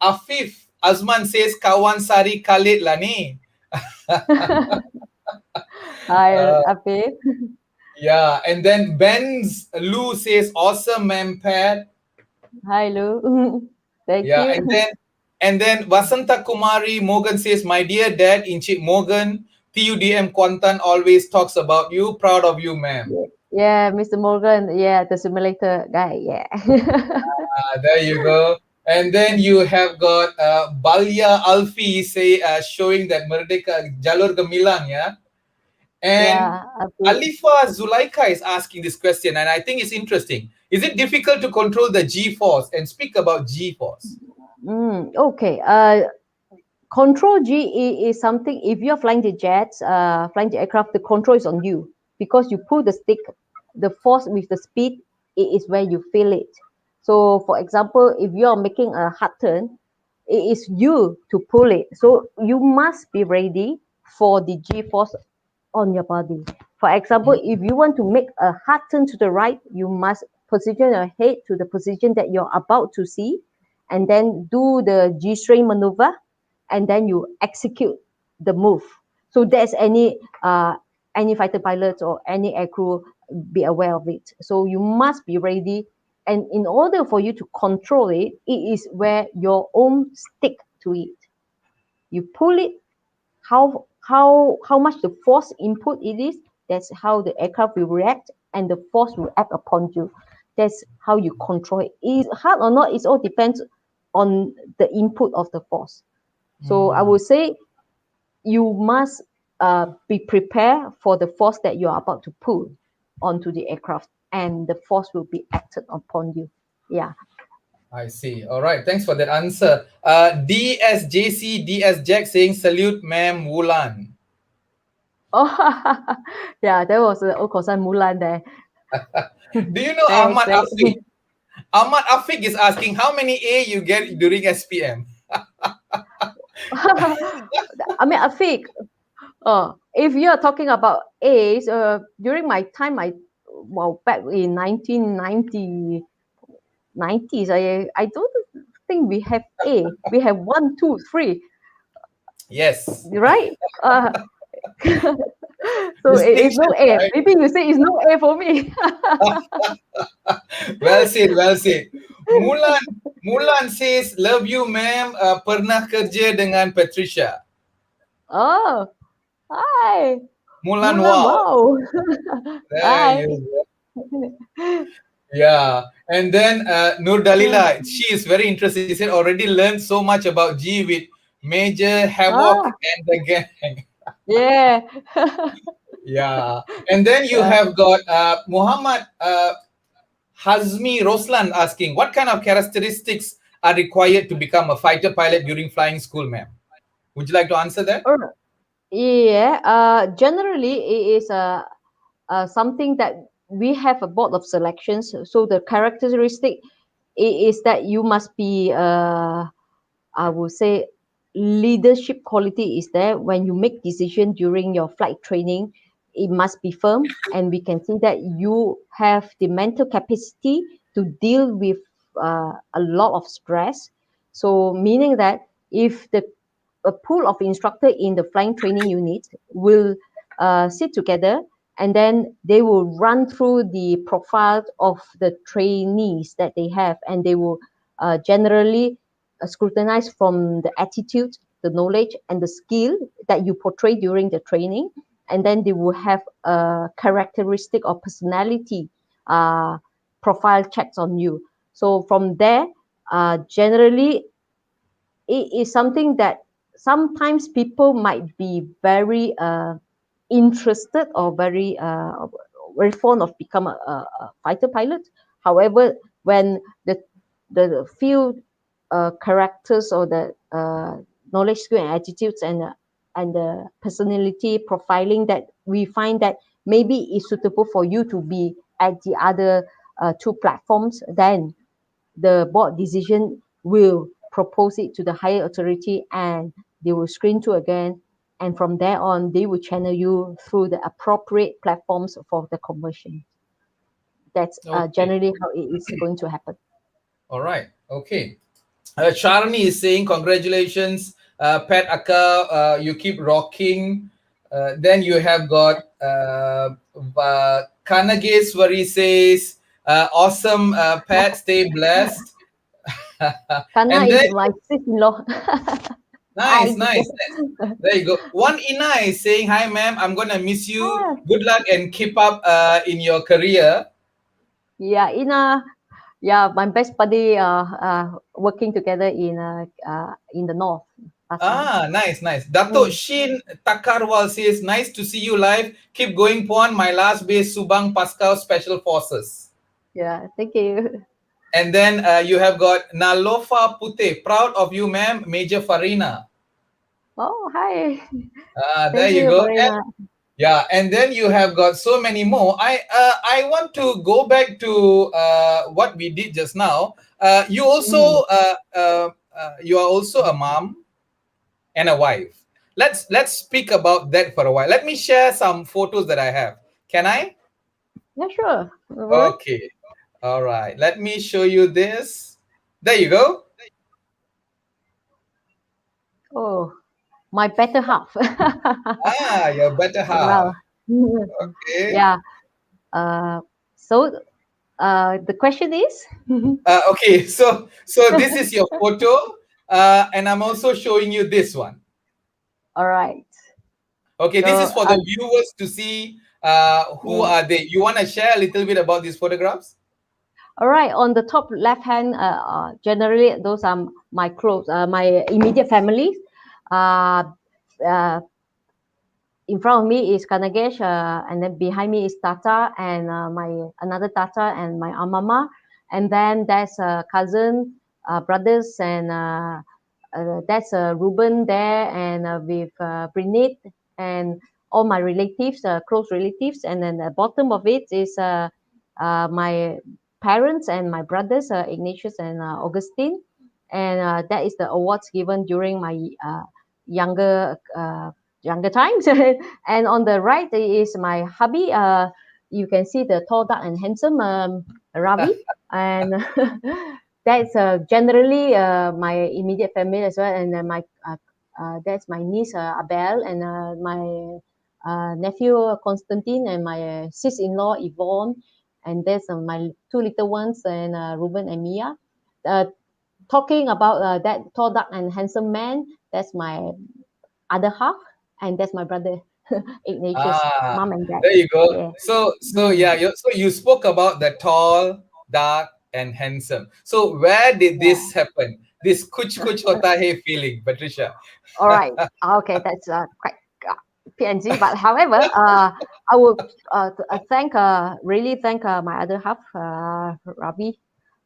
Afif Azman says kawan Sari Khalid lah ni. Hi, Uh, Afif. yeah, and then Ben's Lou says awesome, ma'am, Pat. Hi, Lou. Thank Yeah, you. and then Vasanta Kumari Morgan says, my dear dad, Inchik Morgan, TUDM Kwantan always talks about you. Proud of you, ma'am. Yeah, yeah, Mr. Morgan. Yeah, the simulator guy. Yeah. There you go. And then you have got Balya Alfi say showing that Merdeka Jalur Gemilang, yeah. And Yeah, Afif. Alifa Zulaika is asking this question, and I think it's interesting. Is it difficult to control the G force and speak about G force? Okay. Control G is something, if you're flying the jets, flying the aircraft, the control is on you because you pull the stick, the force with the speed, it is where you feel it. So, for example, if you're making a hard turn, it is you to pull it. So, you must be ready for the G force on your body. For example, if you want to make a hard turn to the right, you must position your head to the position that you're about to see and then do the G string maneuver and then you execute the move. So that's any fighter pilot or any aircrew be aware of it. So you must be ready. And in order for you to control it, it is where your own stick to it. You pull it, how much the force input it is, that's how the aircraft will react and the force will act upon you. That's how you control it. Is hard or not, it all depends on the input of the force. So I Mm, would say you must be prepared for the force that you are about to pull onto the aircraft, and the force will be acted upon you. Yeah. I see. All right. Thanks for that answer. DSJC DS Jack saying salute, ma'am Wulan. Oh, yeah, that was the old Kosan Mulan there. Do you know Thanks, Ahmad thanks. Afiq? Ahmad Afiq is asking how many A you get during SPM. I mean, Afiq, if you're talking about A's, during my time, back in 1990, 90s, I don't think we have A. We have one, two, three, Yes. right? So it's no Distinction, A. right? Maybe you say it's no A for me. Well said, well said. Mulan, Mulan says, love you, ma'am. Pernah kerja dengan Patricia. Oh, hi. Mulan, Mulan, wow. wow. There Hi. you go. Yeah. And then Nur Dalila, she is very interested. She said, already learned so much about G with Major Havoc Ah, and the gang. yeah. Yeah. And then you Yeah. have got Muhammad Hazmi Roslan asking, what kind of characteristics are required to become a fighter pilot during flying school, ma'am? Would you like to answer that? All right. Yeah. Generally, it is something that we have a board of selections. So the characteristic is that you must be, I would say, leadership quality is there when you make decision during your flight training. It must be firm, and we can see that you have the mental capacity to deal with a lot of stress. So meaning that if the a pool of instructor in the flying training unit will sit together and then they will run through the profile of the trainees that they have, and they will generally scrutinize from the attitude, the knowledge, and the skill that you portray during the training. And then they will have a characteristic or personality uh, profile checks on you. So from there, generally it is something that sometimes people might be very interested or very fond of become a fighter pilot. However, when the few characters or the knowledge, skill, and attitudes and the personality profiling that we find that maybe is suitable for you to be at the other two platforms, then the board decision will propose it to the higher authority, and they will screen through again, and from there on they will channel you through the appropriate platforms for the conversion. That's Okay. generally how it is going to happen. All right. Okay. Sharni is saying, congratulations, Pat Akka, you keep rocking. Then you have got Kanageswari says, awesome, Pat, stay blessed. Kana And is then, my sister-in-law. nice, Hi. nice, nice. There you go. One Ina is saying, hi, ma'am, I'm going to miss you. Ah, Good luck and keep up in your career. yeah, yeah, my best buddy working together in the north last time. Ah, nice, nice. Dato Mm, Shin Takarwal says, nice to see you live. Keep going, Puan. My last base, Subang Pascal Special Forces. yeah, thank you. And then you have got Nalofa Pute. Proud of you, ma'am. Major Farina. Oh, hi. There Thank you you, go. And Farina. yeah, and then you have got so many more. I want to go back to what we did just now. You Mm, also you are also a mom and a wife. Let's speak about that for a while. Let me share some photos that I have. Can I? yeah, sure. Waran? Okay. All right. Let me show you this. There you go. Oh, my better half. Your better half. Well, Okay. yeah. Uh, so the question is, Okay. So this is your photo, and I'm also showing you this one. all right. Okay. This So, is for the viewers to see. Who mm, are they? You want to share a little bit about these photographs? all right. On the top left hand, generally those are my close, my immediate family. Uh, uh, in front of me is Kanagesh, and then behind me is Tata and my another Tata and my Amama, and then there's a cousin, brothers, and that's Ruben there, and with Brinit and all my relatives, close relatives, and then the bottom of it is my parents and my brothers, Ignatius and Augustine, and that is the awards given during my younger younger times. And on the right is my hubby. You can see the tall, dark, and handsome Ravi, and that's generally my immediate family as well. And then my that's my niece Abel, and my nephew Constantine, and my sis-in-law Yvonne, and there's my two little ones, and Ruben and Mia. Uh, Talking about that tall, dark, and handsome man, that's my other half, and that's my brother Ignatius, Ah, mom and dad. there you go. Yeah. So Mm, yeah, you spoke about the tall, dark, and handsome. So where did yeah. this happen? This kuch hota hai feeling, Patricia. All right. Okay, that's quite uh, PNG. But however, I would thank really thank my other half, Ravi,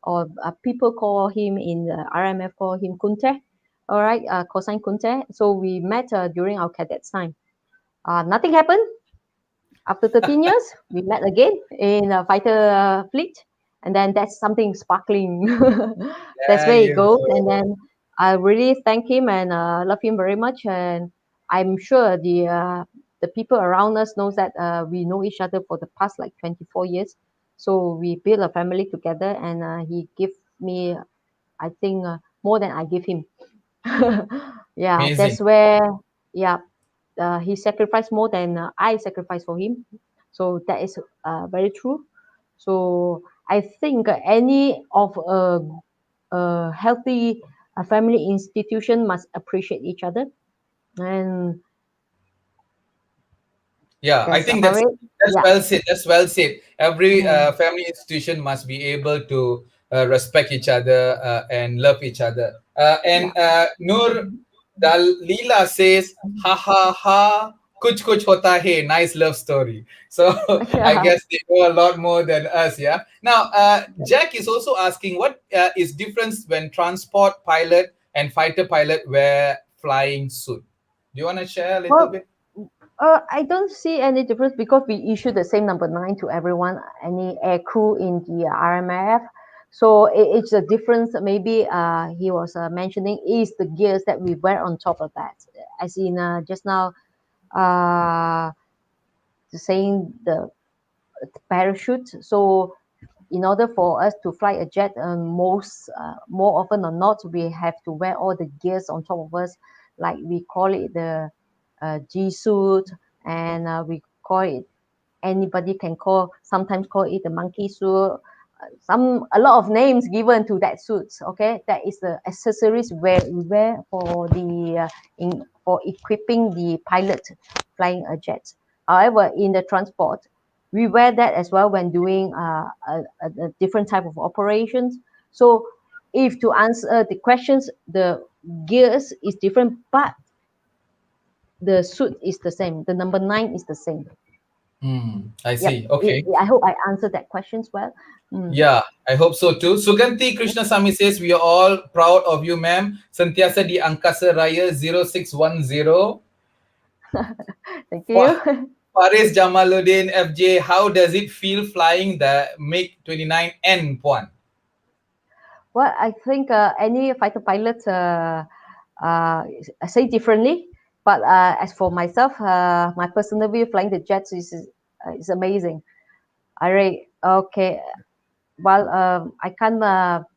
or people call him in the RMF call him Kunte. All right, cosine Kunte. So we met during our cadets time. Nothing happened. After 13 years, we met again in a fighter fleet, and then that's something sparkling. That's There where it you goes. And go. then I really thank him and love him very much. And I'm sure the people around us knows that we know each other for the past like 24 years. So we build a family together, and he give me, I think, more than I give him. Yeah, Amazing. that's where, yeah, he sacrificed more than I sacrificed for him. So that is very true. So I think any of a healthy family institution must appreciate each other, and Yeah, I that's think about it. that's Yeah. well said. That's well said. Every Mm, family institution must be able to respect each other and love each other. yeah. And Nur Dalila says, "Ha ha ha, kuch hota hai." Nice love story. So I Yeah. guess they know a lot more than us. Yeah. Now, Jack is also asking, what is difference when transport pilot and fighter pilot wear flying suit? Do you want to share a little Well, bit? I don't see any difference because we issue the same number nine to everyone, any air crew in the RMF. So it's a difference. Maybe he was mentioning is the gears that we wear on top of that. As in just now, uh, saying the parachute. So in order for us to fly a jet, more often or not, we have to wear all the gears on top of us, like we call it the G suit, and we call it anybody can call sometimes call it the monkey suit. Some a lot of names given to that suits. Okay, that is the accessories where we wear for the for equipping the pilot flying a jet. However, in the transport, we wear that as well when doing a different type of operations. So, if to answer the questions, the gears is different, but the suit is the same. The number nine is the same. I Yep. see. Okay. I hope I answered that question as well. Mm. Yeah, I hope so too. Suganti Krishnasamy says, we are all proud of you, ma'am. Sentiasa di Angkasa Raya 0610. Thank you. Faris Jamaluddin FJ, how does it feel flying the MiG 29N, Puan? Well, I think any fighter pilot uh, say differently, but as for myself, my personal view flying the jets is amazing. All right. Okay. Well, I can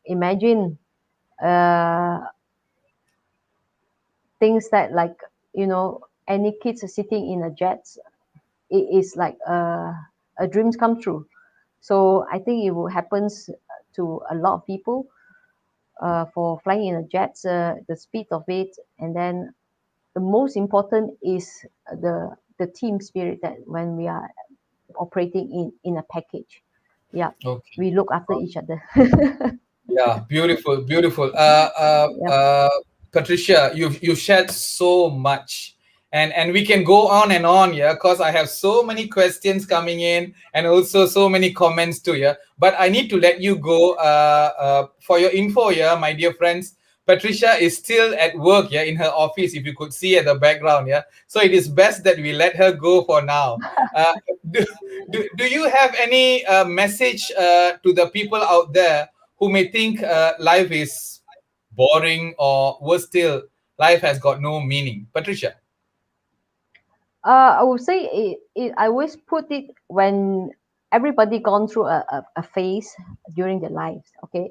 imagine uh, things that like any kids sitting in a jet. It is like a dreams come true. So I think it will happens to a lot of people for flying in a jet, the speed of it, and then the most important is the team spirit that when we are operating in a package. Yeah, Okay. we look after each other. Yeah, beautiful, beautiful. Yep. Patricia, you've shared so much, and we can go on, yeah, because I have so many questions coming in, and also so many comments too, yeah. But I need to let you go. For your info, yeah, my dear friends, Patricia is still at work, yeah, in her office. If you could see at the background, yeah. So it is best that we let her go for now. Uh, do, do you have any message to the people out there who may think life is boring, or worse still, life has got no meaning? Patricia. I would say I always put it when everybody gone through a phase during their lives. Okay,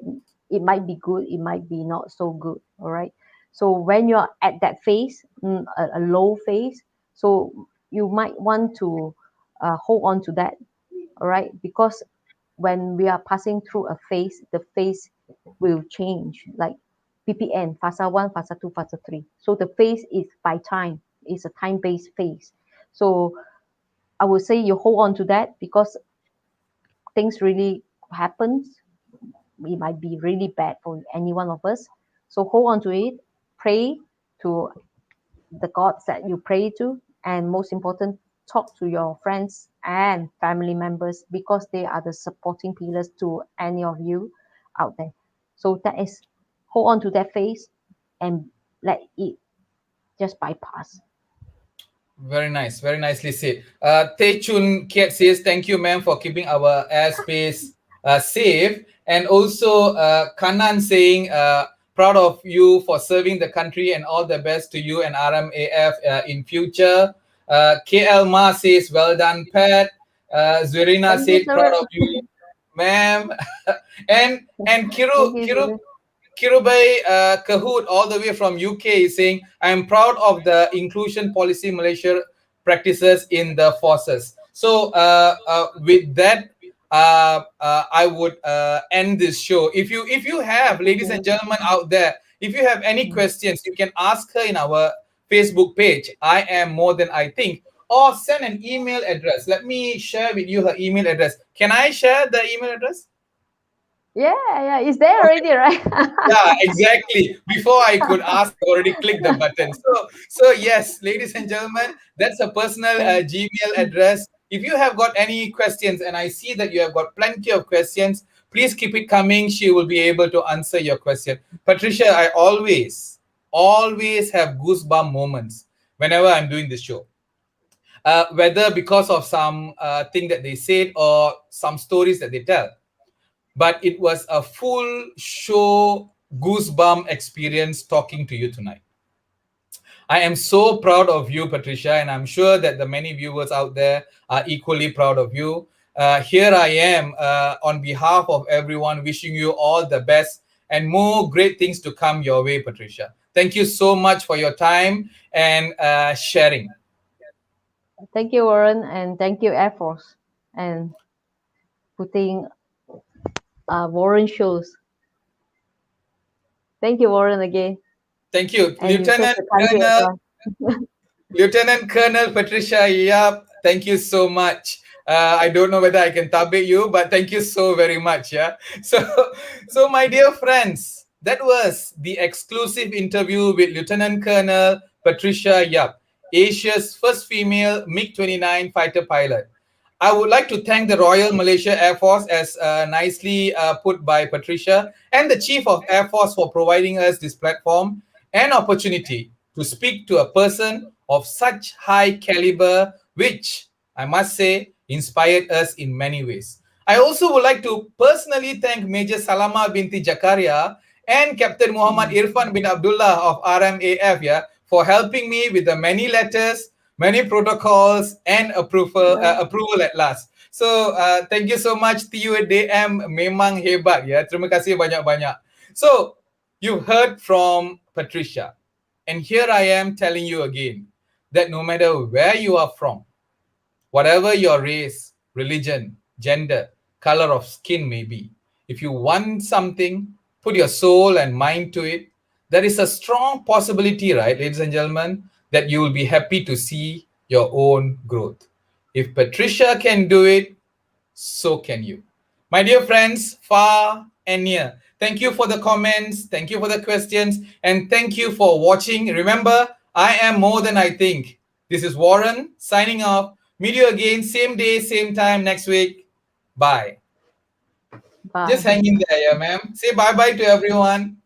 it might be good, it might be not so good. All right. So when you're at that phase, a low phase, so you might want to hold on to that. All right, because when we are passing through a phase, the phase will change. Like PPN, fasa one, fasa two, fasa three. So the phase is by time. It's a time-based phase. So I would say you hold on to that because things really happens. It might be really bad for any one of us. So hold on to it. Pray to the gods that you pray to, and most important, talk to your friends and family members because they are the supporting pillars to any of you out there. So that is hold on to that phase and let it just bypass. Very nice, very nicely said. Tae Chun Kiat says, thank you, ma'am, for keeping our airspace safe. And also, Kanan saying, proud of you for serving the country, and all the best to you and RMAF in future. KL Ma says, well done, Pat. Zurina Thank you, said, proud sir. of you, ma'am. and Thank you, Kiru sir. Kirubai Kahoot, all the way from UK, is saying, I am proud of the inclusion policy Malaysia practices in the forces. So, with that, I would end this show. If you have, ladies and gentlemen out there, if you have any questions, you can ask her in our Facebook page. I am more than I think. Or send an email address. Let me share with you her email address. Can I share the email address? Yeah, yeah, it's there Okay. already, right? Yeah, exactly. Before I could ask, I already clicked the button. So yes, ladies and gentlemen, that's a personal Gmail address. If you have got any questions, and I see that you have got plenty of questions, please keep it coming. She will be able to answer your question. Patricia, I always have goosebump moments whenever I'm doing this show. whether because of some thing that they said or some stories that they tell. But it was a full show goosebump experience talking to you tonight. I am so proud of you, Patricia, and I'm sure that the many viewers out there are equally proud of you. Here I am on behalf of everyone, wishing you all the best and more great things to come your way, Patricia. Thank you so much for your time and sharing. Thank you, Warren, and thank you, Air Force, and putting Warren shows. Thank you, Warren, again, Thank you, and you save Lieutenant the country as Colonel. well. Lieutenant Colonel Patricia, yep, thank you so much. I don't know whether I can tabik you, but thank you so very much. Yeah. So, so my dear friends, that was the exclusive interview with Lieutenant Colonel Patricia Yap, Asia's first female MiG-29 fighter pilot. I would like to thank the Royal Malaysia Air Force, as nicely put by Patricia, and the Chief of Air Force for providing us this platform and opportunity to speak to a person of such high caliber, which I must say inspired us in many ways. I also would like to personally thank Major Salama binti Jakaria and Captain Muhammad Irfan bin Abdullah of RMAF, yeah, for helping me with the many letters, many protocols, and Yeah. approval at last. So thank you so much, TUDM memang hebat, ya. Terima kasih banyak-banyak. So you heard from Patricia, and here I am telling you again that no matter where you are from, whatever your race, religion, gender, color of skin may be, if you want something, put your soul and mind to it, there is a strong possibility, right, ladies and gentlemen, that you will be happy to see your own growth. If Patricia can do it, so can you. My dear friends, far and near, thank you for the comments, thank you for the questions, and thank you for watching. Remember, I am more than I think. This is Warren signing off. Meet you again, same day, same time next week. Bye. Just Bye. hang in there, yeah, ma'am. Say bye bye to everyone.